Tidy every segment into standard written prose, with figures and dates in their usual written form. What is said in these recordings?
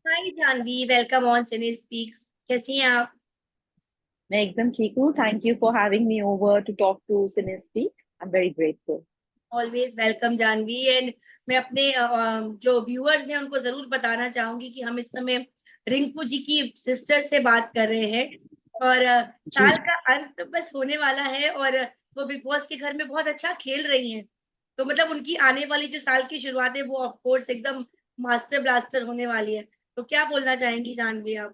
Hi Janhvi, welcome on Cine Speaks. कैसी हैं आप? मैं एकदम ठीक हूँ. Thank you for having me over to talk to CineSpeak. I am very grateful. Always welcome Janhvi. And मैं अपने जो व्यूअर्स हैं उनको जरूर बताना चाहूंगी कि हम इस समय रिंकू जी की सिस्टर से बात कर रहे हैं। और जी. साल का अंत बस होने वाला है और वो बिग बॉस के घर में बहुत अच्छा खेल रही हैं। तो मतलब उनकी आने वाली जो साल की शुरुआत है वो ऑफ कोर्स एकदम मास्टर ब्लास्टर होने वाली है। तो क्या बोलना चाहेंगी जानवी आप?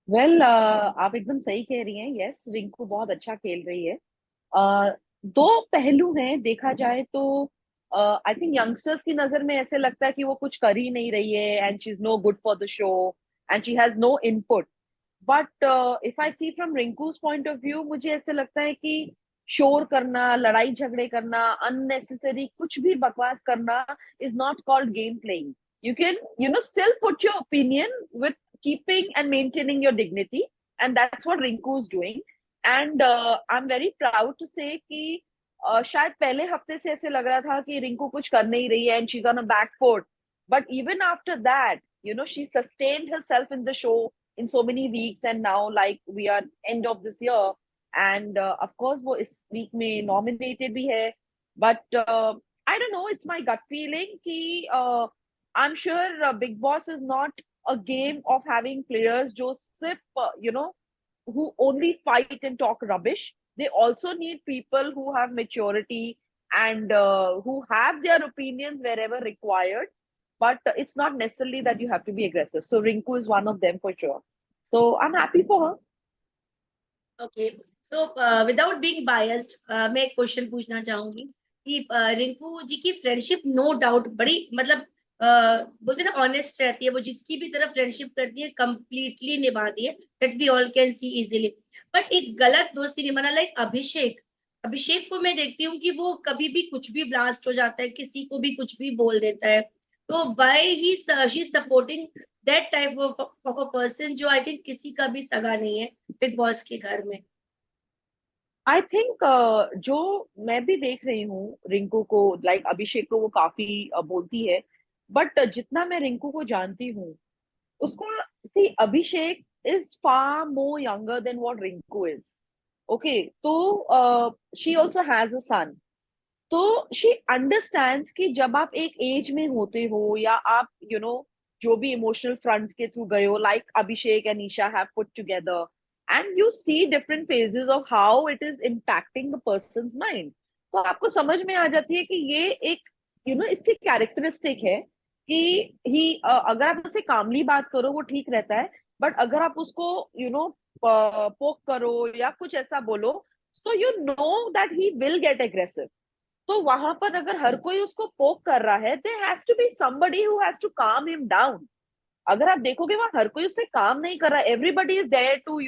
वेल, आप एकदम सही कह रही हैं. यस, रिंकू बहुत अच्छा खेल रही है. uh, दो पहलू हैं देखा जाए तो. आई थिंक यंगस्टर्स की नजर में ऐसे लगता है कि वो कुछ कर ही नहीं रही है and she is no good for the show and she has no input. But if I see from Rinku's point of view, मुझे ऐसे लगता है कि शोर करना, लड़ाई झगड़े करना, अननेसेसरी कुछ भी बकवास करना is not called game playing. You can, still put your opinion with keeping and maintaining your dignity, and that's what Rinku is doing. And I'm very proud to say कि शायद पहले हफ्ते से ऐसे लग रहा था कि रिंकू कुछ कर नहीं रही है and she's on a back foot. But even after that, she sustained herself in the show in so many weeks, and now like we are end of this year, and of course वो इस week में nominated भी है. But I don't know, it's my gut feeling कि I'm sure Big Boss is not a game of having players जो सिर्फ who only fight and talk rubbish. They also need people who have maturity and who have their opinions wherever required. But it's not necessarily that you have to be aggressive. So Rinku is one of them for sure. So I'm happy for her. Okay. So without being biased मैं एक question पूछना चाहूंगी कि रिंकू जी की friendship no doubt बड़ी मतलब बोलते हैं ना ऑनेस्ट रहती है। वो जिसकी भी तरफ फ्रेंडशिप करती है कंप्लीटली निभाती है। That we all can see easily. But एक गलत दोस्ती नहीं बना। लाइक अभिषेक, अभिषेक को मैं देखती हूँ कि वो कभी भी कुछ भी ब्लास्ट हो जाता है, किसी को भी कुछ भी बोल देता है। तो बाय ही she supporting that type of a person जो आई थिंक किसी का भी सगा नहीं है बिग बॉस के घर में। आई थिंक जो मैं भी देख रही हूँ रिंकू को, लाइक अभिषेक को वो काफी बोलती है. बट जितना मैं रिंकू को जानती हूँ, उसका, see, Abhishek is far more younger than what Rinku is. Okay, तो she also has a son. तो शी अंडरस्टैंड्स कि जब आप एक एज में होते हो या आप जो भी इमोशनल फ्रंट के थ्रू गए हो, like Abhishek and Isha have put together, and you see different phases of how it is impacting the person's mind. तो आपको समझ में आ जाती है कि ये एक इसकी कैरेक्टरिस्टिक है कि ही अगर आप उससे कामली बात करो वो ठीक रहता है. बट अगर आप उसको पोक करो या कुछ ऐसा बोलो, so you know that he will get aggressive. तो वहां पर अगर हर कोई उसको पोक कर रहा है, there has to be somebody who has to calm him down. अगर आप देखोगे वहां हर कोई उससे काम नहीं कर रहा. एवरीबडी इज देयर टू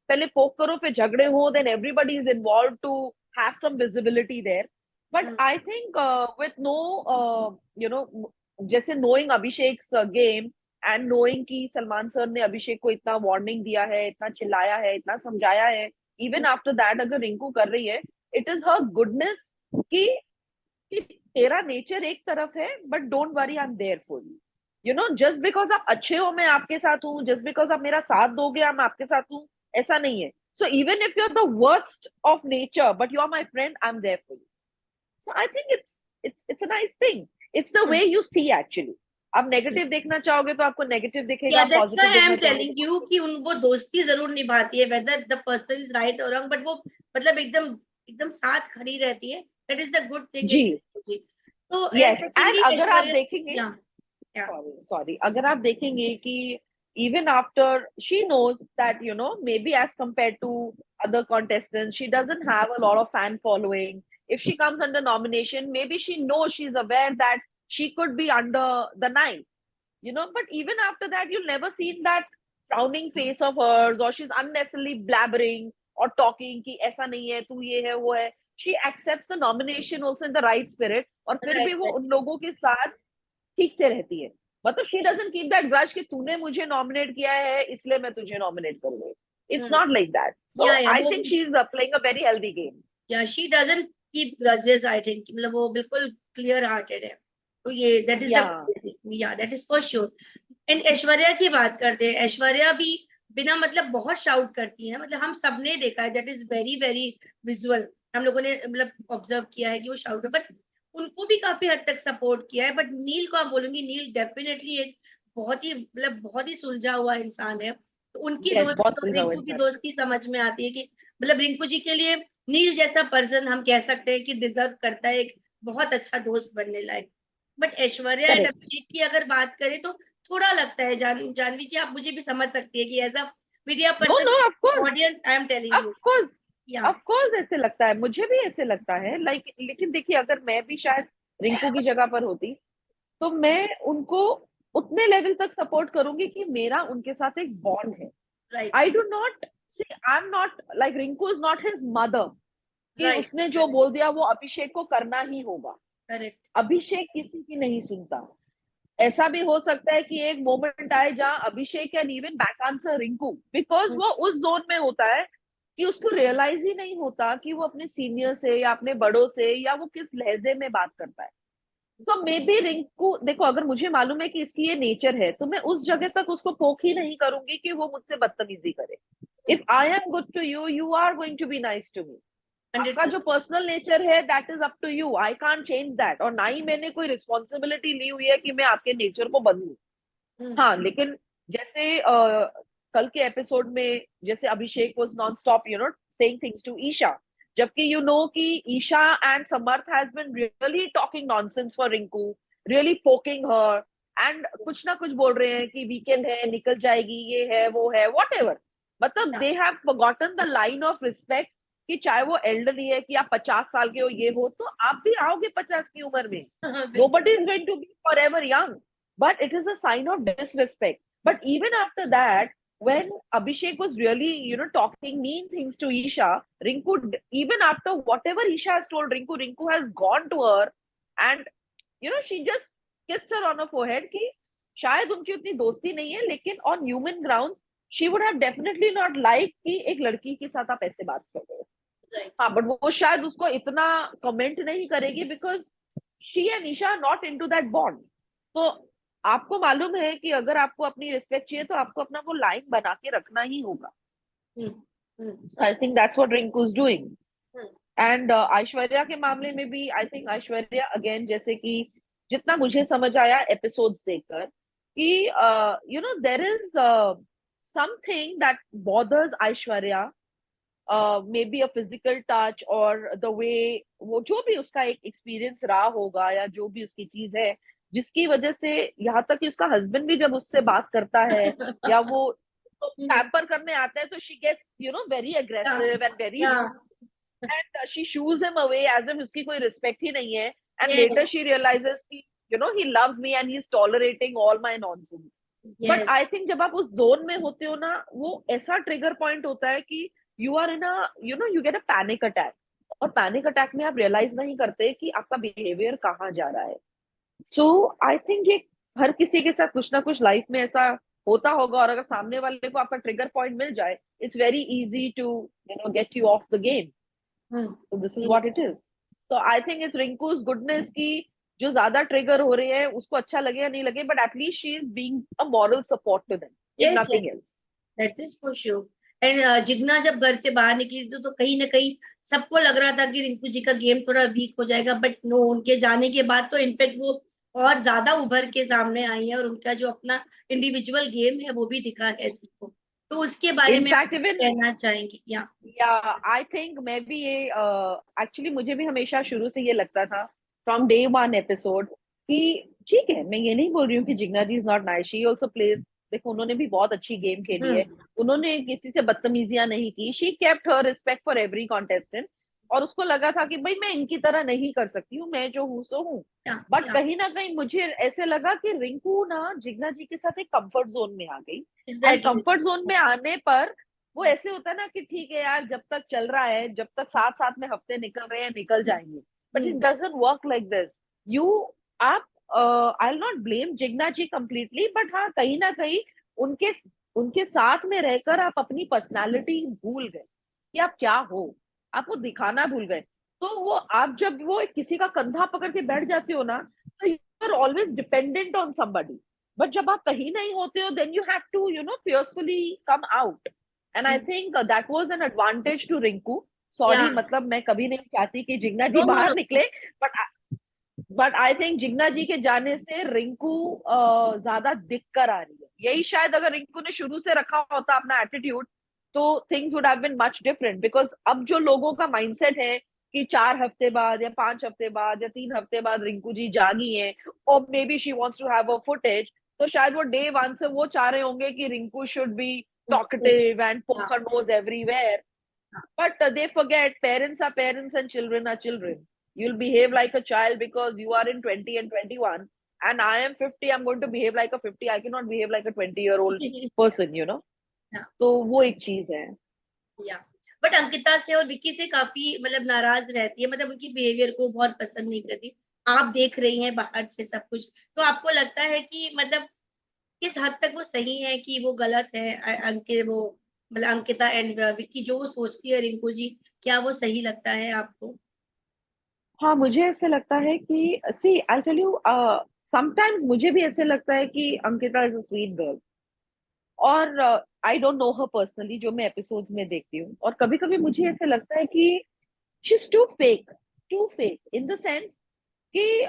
पहले पोक करो फिर झगड़े हो, then everybody is involve to have some visibility there. But I think with no जैसे knowing Abhishek game and knowing कि सलमान सर ने अभिषेक को इतना वार्निंग दिया है, इतना चिल्लाया है, इतना समझाया है, इवन आफ्टर दैट अगर रिंकू कर रही है, इट इज हर गुडनेस कि तेरा नेचर एक तरफ है, but don't worry, I am there for you. Just because आप अच्छे हो मैं आपके साथ हूँ, जस्ट बिकॉज आप मेरा साथ दोगे मैं आपके साथ हूँ, ऐसा नहीं है. So even if you are the worst of nature but you are my friend, I am there for you. So I think it's a nice thing. It's the way you see actually. आप negative देखना चाहोगे तो आपको negative या दिखेगा, आप that's positive why I am देखना चाहोगे टेलिंग तो यू पॉजिटिव. कि उन वो दोस्ती जरूर निभाती है whether the person is right और रॉन्ग। बट वो मतलब एकदम एकदम साथ खड़ी रहती है। That is the good thing in जी. जी। तो एंड यस, एंड सेकेंडली अगर आप ऐश्वर्या। देखेंगे, या या सॉरी सॉरी, अगर आप देखेंगे कि even after she knows that maybe as compared to other contestants she doesn't have a lot of fan following. If she comes under nomination, maybe she knows, she's aware that she could be under the knife. But even after that you'll never seen that frowning face of hers, or she's unnecessarily blabbering or talking कि ऐसा नहीं है, तू ये है वो है. She accepts the nomination also in the right spirit, और फिर भी वो राइट। उन लोगों के साथ ठीक से रहती है. मतलब she doesn't keep that grudge कि तूने मुझे नॉमिनेट किया है इसलिए मैं तुझे नॉमिनेट करूंगी. It's not like that. So ya I वो think she is playing a very healthy game. Ya she doesn't keep grudges I think. मतलब वो बिल्कुल क्लियर हार्टेड है। तो ये that is ya the ya that is for sure. And Aishwarya की बात करते हैं, ऐश्वर्या भी बिना मतलब बहुत शाउट करती है, मतलब हम सबने देखा है, that is very very visual, हम लोगों ने मतलब ऑब्जर्व किया है कि वो शाउट, बट उनको भी काफी हद तक सपोर्ट किया है। बट नील को आप बोलूंगी, नील डेफिनेटली एक बहुत ही मतलब बहुत ही सुलझा हुआ इंसान है, तो उनकी यस, दोस्ती बहुत और सुलझा हुआ रिंकू की इंसान। दोस्ती समझ में आती है कि मतलब रिंकू जी के लिए नील जैसा पर्सन हम कह सकते हैं कि डिजर्व करता है एक बहुत अच्छा दोस्त बनने लायक। But Aishwarya and correct. Abhishek की अगर बात करें तो थोड़ा लगता है, जानवी जी आप मुझे भी समझ सकती है कि as a media no person, no, of course, audience, I am telling of you. Course, या ऑफ कोर्स ऐसे लगता है, मुझे भी ऐसे लगता है, लाइक लेकिन देखिए, अगर मैं भी शायद रिंकू की जगह पर होती तो मैं उनको उतने लेवल तक सपोर्ट करूंगी कि मेरा उनके साथ एक बॉन्ड है। Right I do not see, I am not like, Rinku is not his mother कि राइट उसने जो बोल दिया वो अभिषेक को करना ही होगा। करेक्ट। अभिषेक किसी की नहीं सुनता। ऐसा भी हो सकता है कि एक मोमेंट आए जहां Abhishek can even back answer Rinku, because वो उस जोन में होता है कि उसको रियलाइज ही नहीं होता कि वो अपने सीनियर से या अपने बड़ों से या वो किस लहजे में बात करता है। सो मे बी रिंकू, देखो अगर मुझे मालूम है कि इसकी ये नेचर है तो मैं उस जगह तक उसको पोक ही नहीं करूंगी कि वो मुझसे बदतमीजी करे। If I am good to you, you are going to be nice to me. Hundred आपका जो परसेंट पर्सनल नेचर है that is up to you, I can't change that, और ना ही मैंने कोई रिस्पॉन्सिबिलिटी ली हुई है कि मैं आपके नेचर को बदलूं। हाँ लेकिन जैसे कल के एपिसोड में जैसे Abhishek was non stop saying things to Isha, जबकि कि Isha and Samarth has been really talking nonsense for Rinku, really poking her, and कुछ ना कुछ बोल रहे हैं कि वीकेंड है, निकल जाएगी, ये है वो है, व्हाटएवर। मतलब they have forgotten the line of respect कि चाहे वो एल्डरली है कि आप 50 साल के हो, ये हो, तो आप भी आओगे 50 की उम्र में। बिल्कुल। Nobody is going to be forever young, but it is a sign of disrespect. But even after that, when Abhishek was really, talking mean things to Isha, Rinku, even after whatever Isha has told Rinku, Rinku has gone to her and, she just kissed her on her forehead कि शायद उनकी उतनी दोस्ती नहीं है, लेकिन on human grounds, she would have definitely not liked कि एक लड़की के साथ आप ऐसे बात कर रहे हो। राइट हाँ, बट वो शायद उसको इतना कमेंट नहीं करेगी because she and Isha not into that bond. तो आपको मालूम है कि अगर आपको अपनी रिस्पेक्ट चाहिए तो आपको अपना वो लाइन बना के रखना ही होगा। I think that's what Rinku is doing. And Aishwarya के मामले में भी आई थिंक ऐश्वर्या अगेन, जैसे कि जितना मुझे समझ आया एपिसोड्स देखकर कि there is something that bothers Aishwarya, maybe a physical touch और द वे, वो जो भी उसका एक एक्सपीरियंस रहा होगा या जो भी उसकी चीज है जिसकी वजह से, यहाँ तक कि उसका हस्बैंड भी जब उससे बात करता है या वो पैम्पर करने आता है तो she gets very ya aggressive and very ya rude and she shoos him away as if उसकी कोई रिस्पेक्ट ही नहीं है। And later yes she realizes कि he loves me and he is tolerating all my nonsense. But yes I think जब आप उस zone में होते हो ना, वो ऐसा ट्रिगर पॉइंट होता है कि you are in a you get a panic attack, और पैनिक अटैक में आप रियलाइज नहीं करते कि आपका बिहेवियर कहाँ जा रहा है। सो आई थिंक ये हर किसी के साथ कुछ ना कुछ लाइफ में ऐसा होता होगा, और अगर सामने वाले को आपका ट्रिगर पॉइंट मिल जाए, it's very easy to get you off the game. तो this is what it is. तो I think it's Rinku's goodness की जो ज्यादा ट्रिगर हो रहे हैं उसको अच्छा लगे या नहीं लगे, but at least she is being a moral support to them, if yes nothing else. That is for sure. And Jigna जब घर से बाहर निकली तो कहीं ना कहीं सबको लग रहा था कि रिंकू जी का गेम थोड़ा वीक हो जाएगा, बट नो, उनके जाने के बाद तो इनफेक्ट वो और ज्यादा उभर के सामने आई है, और उनका जो अपना इंडिविजुअल गेम है वो भी दिखा है सबको। तो उसके बारे में आप इनफैक्ट इवन, कहना चाहेंगे या? या आई थिंक मैं भी ये एक्चुअली मुझे भी हमेशा शुरू से ये लगता था फ्रॉम डे वन एपिसोड कि ठीक है, मैं ये नहीं बोल रही हूँ कि Jigna ji is not nice, she also plays, देखो उन्होंने भी बहुत अच्छी गेम खेली है, हम्म उन्होंने किसी से बदतमीजियां नहीं की, she kept her respect for every contestant. और उसको लगा था कि भाई मैं इनकी तरह नहीं कर सकती हूँ, मैं जो हूँ सो हूँ। या बट या कहीं ना कहीं मुझे ऐसे लगा कि रिंकू ना जिग्ना जी के साथ एक कंफर्ट जोन में आ गई। And exactly. कंफर्ट जोन में आने पर वो ऐसे होता है ना कि ठीक है यार, जब तक चल रहा है, जब तक साथ साथ में हफ्ते निकल रहे हैं निकल जाएंगे, but it hmm doesn't work like this. You, आप, I will not blame Jigna ji completely, but हाँ कहीं ना कहीं उनके उनके साथ में रहकर आप अपनी पर्सनालिटी भूल गए कि आप क्या हो, आप वो दिखाना भूल गए। तो वो आप जब वो किसी का कंधा पकड़ के बैठ जाते हो ना, तो you are always dependent on somebody. But जब आप कहीं नहीं होते हो then you have to fiercefully come out, and I think that was an advantage to Rinku. Ya sorry, मतलब मैं कभी नहीं चाहती कि जिग्ना जी नो नो बाहर नो निकले, but but I think Jigna ji के जाने से रिंकू ज्यादा दिख कर आ रही है. यही शायद अगर रिंकू ने शुरू से रखा होता अपना एटीट्यूड, तो things would have been much different. Because अब जो लोगों का माइंडसेट है कि 4 हफ्ते बाद या 5 हफ्ते बाद या 3 हफ्ते बाद रिंकू जी जागी हैं और maybe she wants to have a footage, तो शायद वो डे वन से वो चाह रहे होंगे कि Rinku should be talkative and या पोक her nose everywhere. But they forget parents are parents and children are children. You'll behave like a child because you are in 20 and 21. And I am 50, I'm going to behave like a 50. I cannot behave like a 20-year-old person. तो वो एक चीज है. या but Ankita से और विक्की से काफी मतलब नाराज रहती है, मतलब उनकी बिहेवियर को बहुत पसंद नहीं करती. आप देख रही हैं बाहर से सब कुछ, तो आपको लगता है कि मतलब किस हद तक वो सही है कि वो गलत है? अंकित वो मतलब अंकिता एंड विक्की जो वो सोचती है रिंकू जी, क्या वो सही लगता है आपको? हाँ, मुझे ऐसे लगता है कि see I tell you, sometimes मुझे भी ऐसे लगता है कि Ankita is a sweet girl. और I don't know her personally, जो मैं एपिसोड्स में देखती हूँ, और कभी कभी मुझे ऐसे लगता है कि she is too fake in the sense कि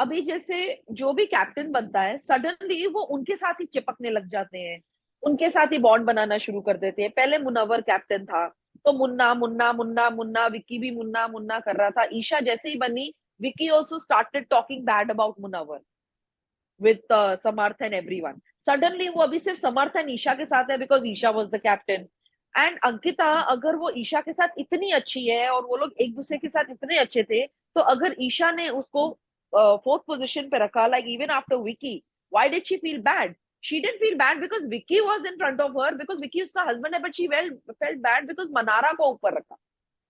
अभी जैसे जो भी कैप्टन बनता है सडनली वो उनके साथ ही चिपकने लग जाते हैं, उनके साथ ही बॉन्ड बनाना शुरू कर देते हैं. पहले मुनव्वर कैप्टन था तो मुन्ना मुन्ना मुन्ना मुन्ना, विक्की भी मुन्ना मुन्ना कर रहा था. ईशा जैसे ही बनी, Vicky also started talking bad about Munawar with Samarth and everyone. Suddenly वो अभी सिर्फ समर्थ एंड ईशा के साथ है because Isha was the captain. And Ankita अगर वो ईशा के साथ इतनी अच्छी है और वो लोग एक दूसरे के साथ इतने अच्छे थे, तो अगर ईशा ने उसको फोर्थ पोजीशन पे रखा, like even after Vicky, why did she feel bad? She didn't feel bad because Vicky was in front of her, because Vicky उसका हस्बैंड है, but she felt bad because Mannara को ऊपर रखा.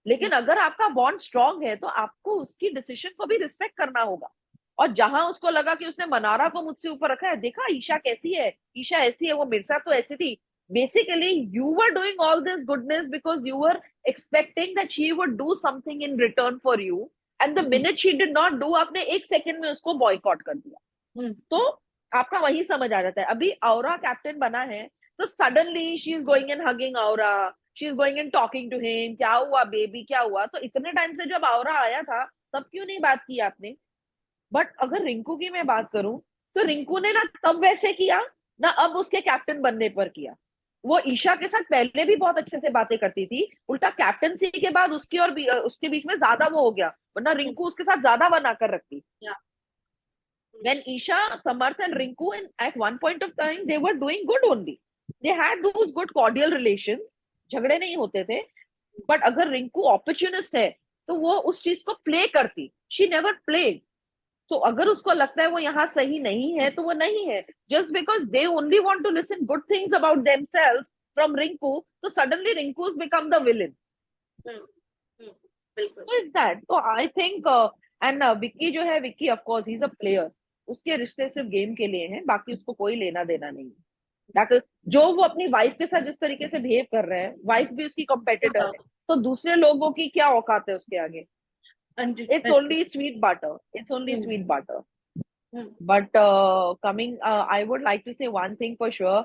लेकिन अगर आपका बॉन्ड स्ट्रांग है तो आपको उसकी डिसीजन को भी रिस्पेक्ट करना होगा. और जहां उसको लगा कि उसने मनारा को मुझसे ऊपर रखा है, देखा ईशा कैसी है, ईशा ऐसी है, वो मेरे साथ तो ऐसी थी. Basically you were doing all this goodness because you were expecting that she would do something in return for you, and the minute she did not do, आपने एक सेकंड में उसको बॉयकॉट कर दिया. तो आपका वही समझ आ जाता है. अभी औरा कैप्टन बना है तो suddenly she is going and hugging Aura, she is going and talking to him, क्या हुआ बेबी क्या हुआ. तो इतने टाइम से जब औरा आया था तब क्यों नहीं बात की आपने? बट अगर रिंकू की मैं बात करूं, तो रिंकू ने ना तब वैसे किया, ना अब उसके कैप्टन बनने पर किया. वो ईशा के साथ पहले भी बहुत अच्छे से बातें करती थी, उल्टा कैप्टनसी के बाद उसकी और उसके बीच में ज्यादा वो हो गया, वरना रिंकू उसके साथ ज्यादा बनाकर रखती. When Isha, Samarth and Rinku, and at one point of time, they were doing good only. They had those good cordial relations. झगड़े नहीं होते थे. बट अगर रिंकू opportunist है तो वो उस चीज को प्ले करती. She never played. सो अगर उसको लगता है वो यहाँ सही नहीं है तो वो नहीं है. Just because they only want to listen good things about themselves from Rinku, तो suddenly Rinku become the villain. बिल्कुल. So it's that. So I think and Vicky जो है, Vicky of course he is a player. उसके रिश्ते सिर्फ गेम के लिए हैं, बाकी उसको कोई लेना देना नहीं. दैट जो वो अपनी वाइफ के साथ जिस तरीके से बिहेव कर रहे हैं, वाइफ भी उसकी कॉम्पिटिटर है, तो दूसरे लोगों की क्या औकात है उसके आगे. It's 100%. Only sweet butter, it's only hmm, sweet butter. Hmm, But coming, I would like to say one thing for sure.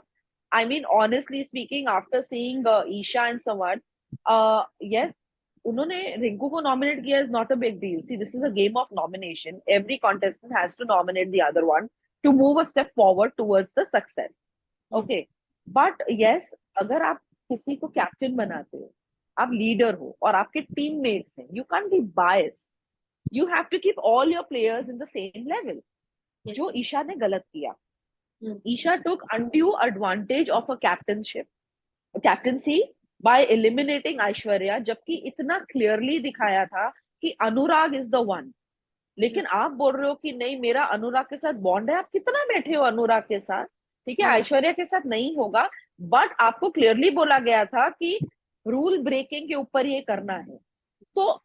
I mean, honestly speaking, after seeing Isha and Samad, yes, उन्होंने रिंकू को nominate किया is not a big deal. See, this is a game of nomination. Every contestant has to nominate the other one to move a step forward towards the success. Okay, but yes, अगर आप किसी को captain बनाते हो, आप leader हो और आपके टीममेट्स हैं, you can't be biased. You have to keep all your players in the same level. जो ईशा ने गलत किया. Isha took undue advantage of a captaincy by eliminating Aishwarya, जबकि इतना क्लियरली दिखाया था कि अनुराग इज द वन. लेकिन आप बोल रहे हो कि नहीं मेरा अनुराग के साथ बॉन्ड है. आप कितना बैठे हो अनुराग के साथ? ठीक है, ऐश्वर्या के साथ नहीं होगा, बट आपको क्लियरली बोला गया था कि रूल ब्रेकिंग के ऊपर ये करना है. तो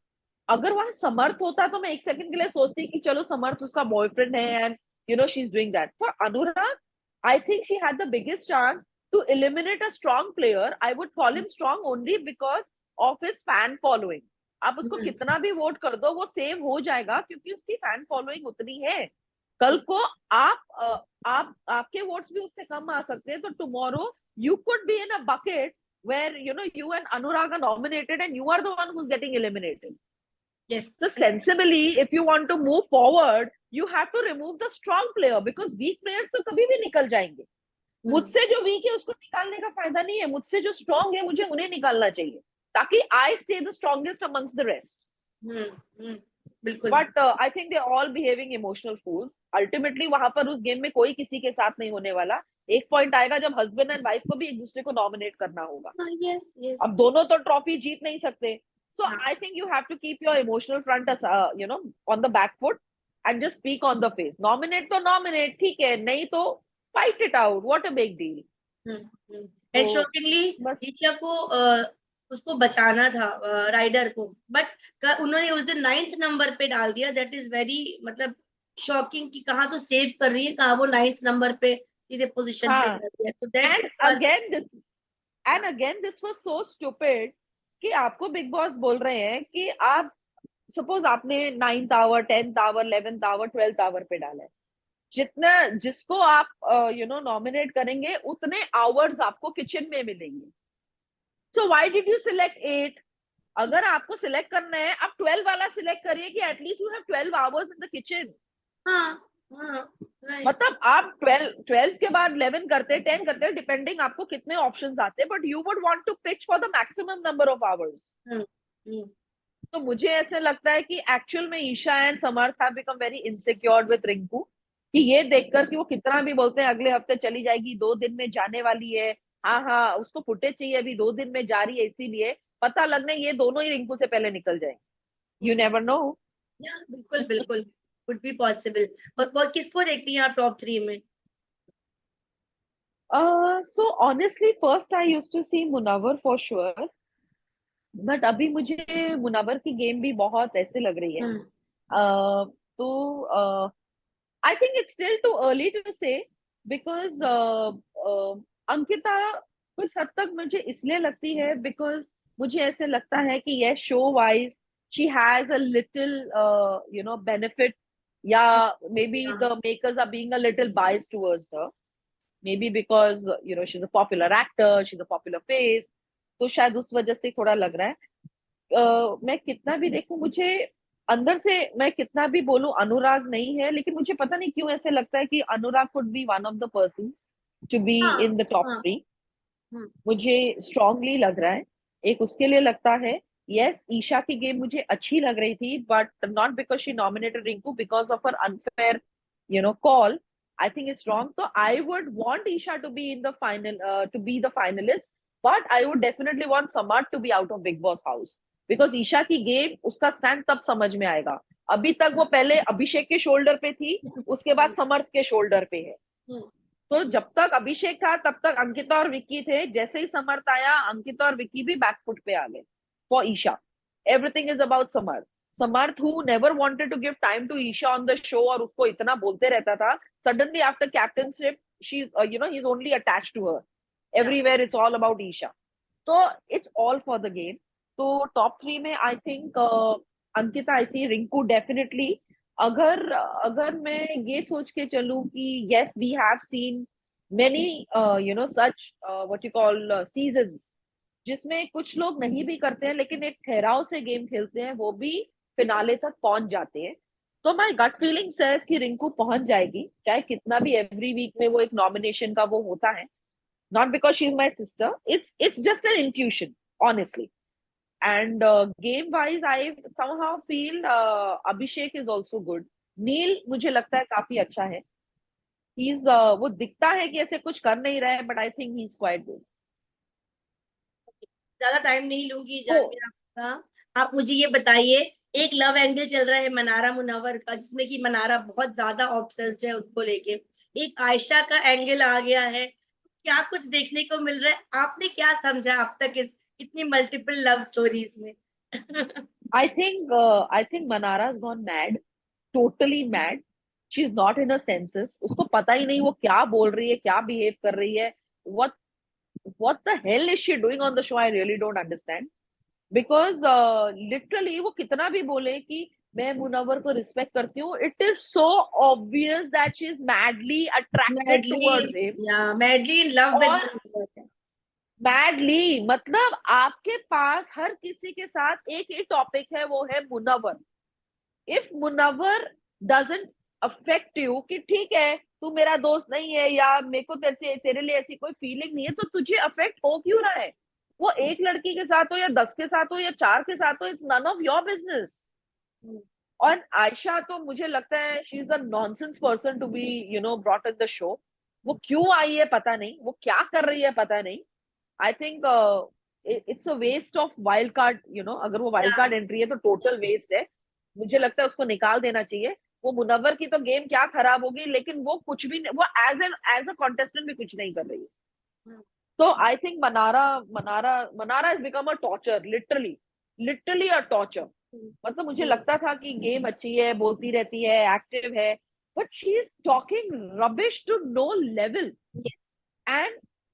अगर वहां समर्थ होता तो मैं एक सेकंड के लिए सोचती कि चलो समर्थ उसका बॉयफ्रेंड है and she is doing that. For Anurag, I think she had the biggest chance to eliminate a strong player. I would call him strong only because of his fan following. आप उसको कितना भी vote कर दो वो save हो जाएगा क्योंकि उसकी फैन फॉलोइंग उतनी है. कल को वोट्स भी उससे कम आ सकते हैं, तो tomorrow you could be in a bucket where you and Anurag are nominated and you are the one who's getting eliminated. Yes. So sensibly, if you want to move forward, you have to remove the strong player because weak players तो कभी भी निकल जाएंगे. मुझसे जो week है उसको निकालने का फायदा नहीं है, मुझसे जो स्ट्रांग है मुझे उन्हें निकालना चाहिए ताकि I stay the strongest amongst the rest. बिल्कुल. But I think they all behaving emotional fools. Ultimately वहां पर उस गेम में कोई किसी के साथ नहीं होने वाला. एक पॉइंट आएगा जब हस्बैंड एंड वाइफ को भी एक दूसरे को नॉमिनेट करना होगा. Yes yes. अब दोनों तो ट्रॉफी जीत नहीं सकते. So हाँ. I think you have to keep your emotional front as on the back foot and just speak on the face. Nominate तो nominate, ठीक है, नहीं तो fight it out. What a big deal. And shockingly बस ईशा को उसको बचाना था राइडर को, बट उन्होंने उस दिन 9th नंबर पे डाल दिया. दैट इज वेरी मतलब शॉकिंग कि कहाँ तो सेव कर रही है, कहाँ वो 9th नंबर पे सीधे पोजीशन पे हाँ. डाल दिया. तो And again this was so stupid कि आपको बिग बॉस बोल रहे हैं कि आप सपोज आपने 9th our 10th our 11th our 12th our पे डाला है. जितना जिसको आप नॉमिनेट करेंगे उतने आवर्स आपको किचन में मिलेंगे. So why did you select 8? अगर आपको सिलेक्ट करना है आप 12 वाला सिलेक्ट करिए कि at least you have 12 hours in the kitchen. हाँ right. मतलब आप 12 के बाद 11 करते हैं 10 करते हैं डिपेंडिंग आपको कितने ऑप्शंस आते हैं, but you would want to pitch for the maximum number of hours. तो मुझे ऐसे लगता है कि एक्चुअल में Isha and Samarth have become very insecured with Rinku कि ये देखकर कि वो कितना भी बोलते हैं अगले हफ्ते चली जाएगी, 2 दिन में जाने वाली है, हाँ उसको फुटेज चाहिए, अभी 2 दिन में जा रही है, इसीलिए पता लगने ये दोनों ही रिंकू से पहले निकल जाएंगे. You never know. बिल्कुल बिल्कुल कुड बी पॉसिबल. और किसको देखती हैं आप टॉप 3 में? So honestly first I used to see Munawar for sure, but अभी मुझे मुनव्वर की गेम भी बहुत ऐसे लग रही है. तो I think it's still too early to say because Ankita कुछ हद तक मुझे इसलिए लगती है बिकॉज मुझे ऐसे लगता है कि ये show wise she has a little benefit, ya maybe the makers are being a little biased towards her, maybe because she's a popular actor, she's a popular face, तो शायद उस वजह से थोड़ा लग रहा है. मैं कितना भी देखूं, मुझे अंदर से मैं कितना भी बोलूं अनुराग नहीं है, लेकिन मुझे पता नहीं क्यों ऐसे लगता है कि Anurag could be one of the persons to be in the top 3. मुझे स्ट्रांगली लग रहा है. एक उसके लिए लगता है. यस, ईशा की गेम मुझे अच्छी लग रही थी, but not because she nominated Rinku, because of her unfair call. I think it's wrong. So I would want Isha to be in the final, to be the finalist, but I would definitely want Samarth to be out of Big Boss house because Isha की game उसका stand तब समझ में आएगा. अभी तक वो पहले अभिषेक के शोल्डर पे थी, उसके बाद समर्थ के शोल्डर पे है. तो जब तक अभिषेक था तब तक अंकिता और विक्की थे. जैसे ही समर्थ आया, अंकिता और विक्की भी बैकफुट पे आ गए. For Isha everything is about Samarth. Samarth who never wanted to give time to Isha on the show और उसको इतना बोलते रहता था, suddenly after captainship she's he's only attached to her. Everywhere it's all about Isha. So it's all for the game. तो top 3 में I think Ankita, I see Rinku definitely. अगर मैं ये सोच के चलूं कि yes we have seen many such what you call seasons जिसमें कुछ लोग नहीं भी करते हैं लेकिन एक ठहराव से गेम खेलते हैं, वो भी फिनाले तक पहुंच जाते हैं. तो माय गट फीलिंग सेज कि रिंकू पहुंच जाएगी, चाहे कितना भी एवरी वीक में वो एक नॉमिनेशन का वो होता है. Not because she is my sister, it's just an intuition honestly. And game wise I somehow feel Abhishek is also good. Neel मुझे लगता है काफी अच्छा है. ही इज वो दिखता है कि ऐसे कुछ कर नहीं रहा है, but I think he is quite good. ज्यादा टाइम नहीं लूंगी जानवी आपका. आप मुझे ये बताइए, एक लव एंगल चल रहा है मनारा मुनव्वर का, जिसमें कि मनारा बहुत ज्यादा ऑब्सेस्ड है उनको लेके. एक आयशा का एंगल आ गया है. क्या कुछ देखने को मिल रहा है? आपने क्या समझा अब तक इस इतनी मल्टीपल लव स्टोरीज में? I think Manara's gone mad, totally mad. She's not in her senses. उसको पता ही नहीं वो क्या बोल रही है, क्या बिहेव कर रही है. What the hell is she doing on the show? I really don't understand. Because literally वो कितना भी बोले कि मैं मुनव्वर को रिस्पेक्ट करती हूँ. It is so obvious that she is madly attracted madly, towards him. या मैडली इन लव विद, और मैडली मतलब आपके पास हर किसी के साथ एक ही टॉपिक है, वो है Munawar. If Munawar doesn't affect you, कि ठीक है तू मेरा दोस्त नहीं है या मेरे को तेरे लिए ऐसी कोई फीलिंग नहीं है, तो तुझे अफेक्ट हो क्यों रहा है? वो एक लड़की के साथ हो या 10 के साथ हो या 4 के साथ हो, it's none of your business. और आयशा तो मुझे लगता है she is a nonsense person to be brought in the show. वो क्यों आई है पता नहीं, वो क्या कर रही है पता नहीं. I think it's a waste of wild card. अगर वो वाइल्ड कार्ड एंट्री है तो टोटल वेस्ट है. मुझे लगता है उसको निकाल देना चाहिए. वो मुनव्वर की तो गेम क्या खराब होगी, लेकिन वो कुछ भी नहीं, वो एज अ कॉन्टेस्टेंट भी कुछ नहीं कर रही है. तो I think Mannara is become a torture, literally. Literally a torture. मतलब मुझे लगता था कि गेम अच्छी है, बोलती रहती है, एक्टिव है, but she is talking rubbish to no level. And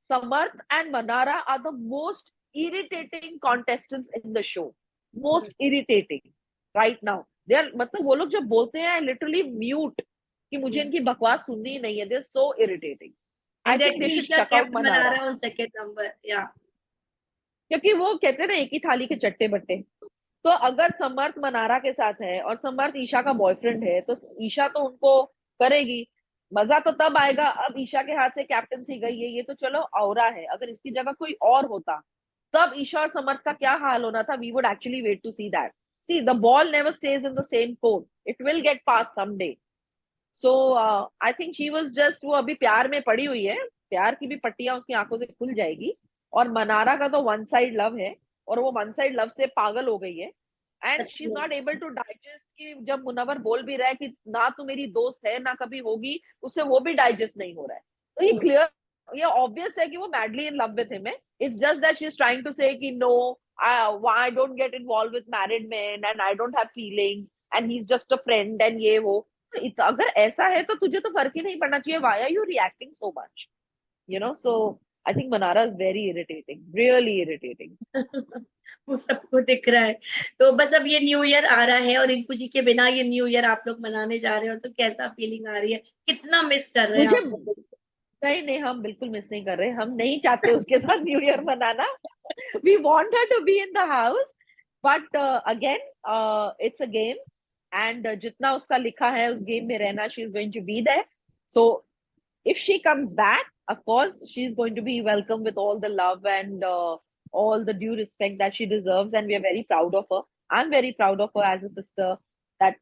Samarth and Manara are the most irritating contestants in the show. Most irritating right now. They are मतलब वो लोग जब बोलते हैं literally mute कि मुझे इनकी बकवास सुननी ही नहीं है. They are so irritating. I and that think they should Isha chuck out kept Manara. Manara on second number. Yeah. क्योंकि वो कहते हैं ना, एक ही थाली के चट्टे बट्टे. तो अगर समर्थ मनारा के साथ है और समर्थ ईशा का बॉयफ्रेंड है, तो ईशा तो उनको करेगी. मजा तो तब आएगा. अब ईशा के हाथ से कैप्टनसी गई है, ये तो चलो औरा है. अगर इसकी जगह कोई और होता, तब ईशा और समर्थ का क्या हाल होना था. We would actually wait to see that. See the ball never stage in the same court. It will get pass someday. So I think she was just, वो अभी प्यार में पड़ी हुई है. प्यार की भी पट्टियां उसकी आंखों से खुल जाएगी. और मनारा का तो वन साइड लव है, और वो वन साइड लव से पागल हो गई है. And she is not able to digest कि जब मुनव्वर बोल भी रहा है कि ना तू मेरी दोस्त है ना कभी होगी, उससे वो भी डाइजेस्ट नहीं हो रहा है. तो ये क्लियर, ये ऑब्वियस है कि वो madly in love with him है. It's just that she is trying to say कि no, I don't get involve with married man and I don't have feelings and he is just a friend and ये वो. तो अगर ऐसा है तो तुझे तो फर्क ही नहीं पड़ना चाहिए. Why are you reacting so much? So I think Mannara is very irritating, really irritating. वो सबको दिख रहा है. तो बस अब ये न्यू ईयर आ रहा है और रिंकू जी के बिना ये न्यू ईयर आप लोग मनाने जा रहे हो, तो कैसा फीलिंग आ रही है? कितना मिस कर रहे हैं मुझे आप लोग? नहीं नहीं, हम बिल्कुल मिस नहीं कर रहे. हम नहीं चाहते उसके साथ न्यू ईयर मनाना. We want her to be in the house. But again it's a game. And जितना उसका लिखा है उस गेम में रहना, she is going to be there. So if she comes back, of course, she's going to be welcomed with all the love and all the due respect that she deserves, and we are very proud of her. I'm very proud of her as a sister, that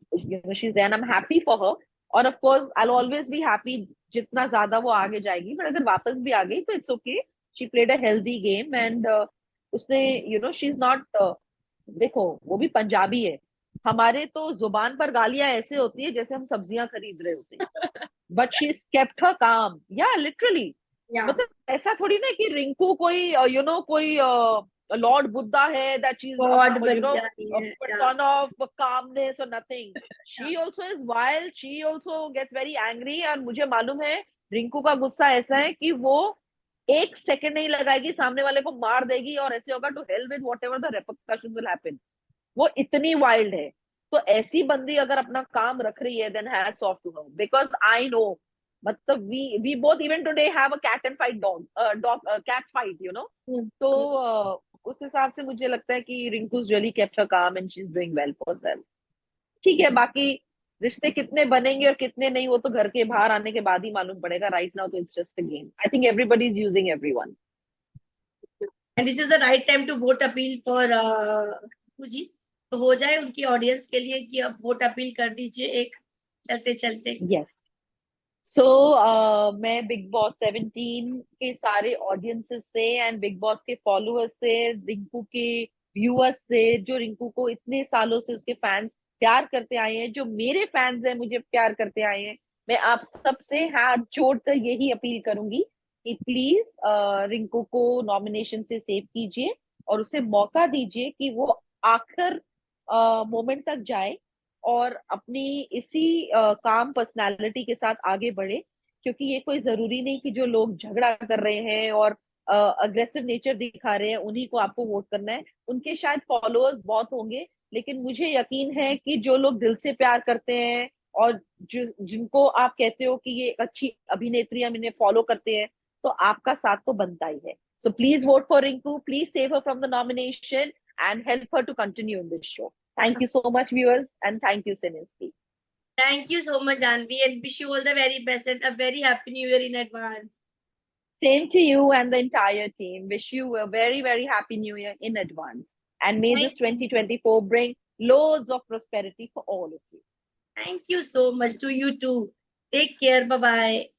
she's there, and I'm happy for her. और of course, I'll always be happy जितना ज्यादा वो आगे जाएगी. but अगर वापस भी आ गई तो it's okay. She played a healthy game and उसने she's not देखो, वो भी पंजाबी है. हमारे तो जुबान पर गालियां ऐसे होती है जैसे हम सब्जियां खरीद रहे होते हैं. बट शी केप्ट हर काम, या लिटरली. या मतलब ऐसा थोड़ी ना कि रिंकू कोई कोई लॉर्ड बुद्धा है, दैट शी इज गॉड बन जाती है. या पर्सन ऑफ कामनेस और nothing. She also is wild, she also gets very angry. और मुझे मालूम है रिंकू का गुस्सा ऐसा है कि वो एक सेकंड नहीं लगाएगी, सामने वाले को मार देगी और ऐसे होगा to hell with whatever the repercussions will happen. वो इतनी वाइल्ड है. तो ऐसी बंदी अगर अपना काम रख रही है, then hats off to her, because I know. मतलब we both even today have a cat and fight dog cat fight तो उस हिसाब से मुझे लगता है कि रिंकूज रियली केप्ट हर काम and she is doing well for self. ठीक है, बाकी रिश्ते कितने बनेंगे और कितने नहीं, वो तो घर के बाहर आने के बाद ही मालूम पड़ेगा. राइट नाउ तो it's just a game. I think everybody is using everyone. And this is the right time to vote appeal for Rinku ji. तो हो जाए उनकी ऑडियंस के लिए कि अब वोट अपील कर दीजिए एक, चलते चलते. यस. सो मैं बिग बॉस 17 के सारे ऑडियंसेस से एंड बिग बॉस के फॉलोअर्स से, रिंकू के व्यूअर्स से, जो रिंकू को इतने सालों से उसके फैंस प्यार करते आए हैं, जो मेरे फैंस हैं मुझे प्यार करते आए हैं, मैं आप सबसे हाथ जोड़कर यही अपील करूंगी कि प्लीज रिंकू को नॉमिनेशन से सेव कीजिए और उसे मौका दीजिए कि वो आखिर मोमेंट तक जाए और अपनी इसी काम पर्सनालिटी के साथ आगे बढ़े. क्योंकि ये कोई जरूरी नहीं कि जो लोग झगड़ा कर रहे हैं और अग्रेसिव नेचर दिखा रहे हैं उन्हीं को आपको वोट करना है. उनके शायद फॉलोअर्स बहुत होंगे लेकिन मुझे यकीन है कि जो लोग दिल से प्यार करते हैं और जिनको आप कहते हो कि ये एक अच्छी अभिनेत्री, हम इन्हें फॉलो करते हैं, तो आपका साथ तो बनता ही है. So please vote for Rinku, please save her from the nomination and help her to continue in this show. Thank you so much, viewers, and thank you, Sininski. Thank you so much, Janvi, and wish you all the very best and a very happy new year in advance. Same to you and the entire team. Wish you a very, very happy new year in advance. And may this Thank you. 2024 bring loads of prosperity for all of you. Thank you so much to you too. Take care. Bye bye.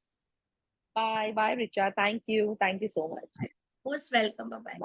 Bye. Bye, Richa. Thank you. Thank you so much. Most welcome. Bye bye. Bye.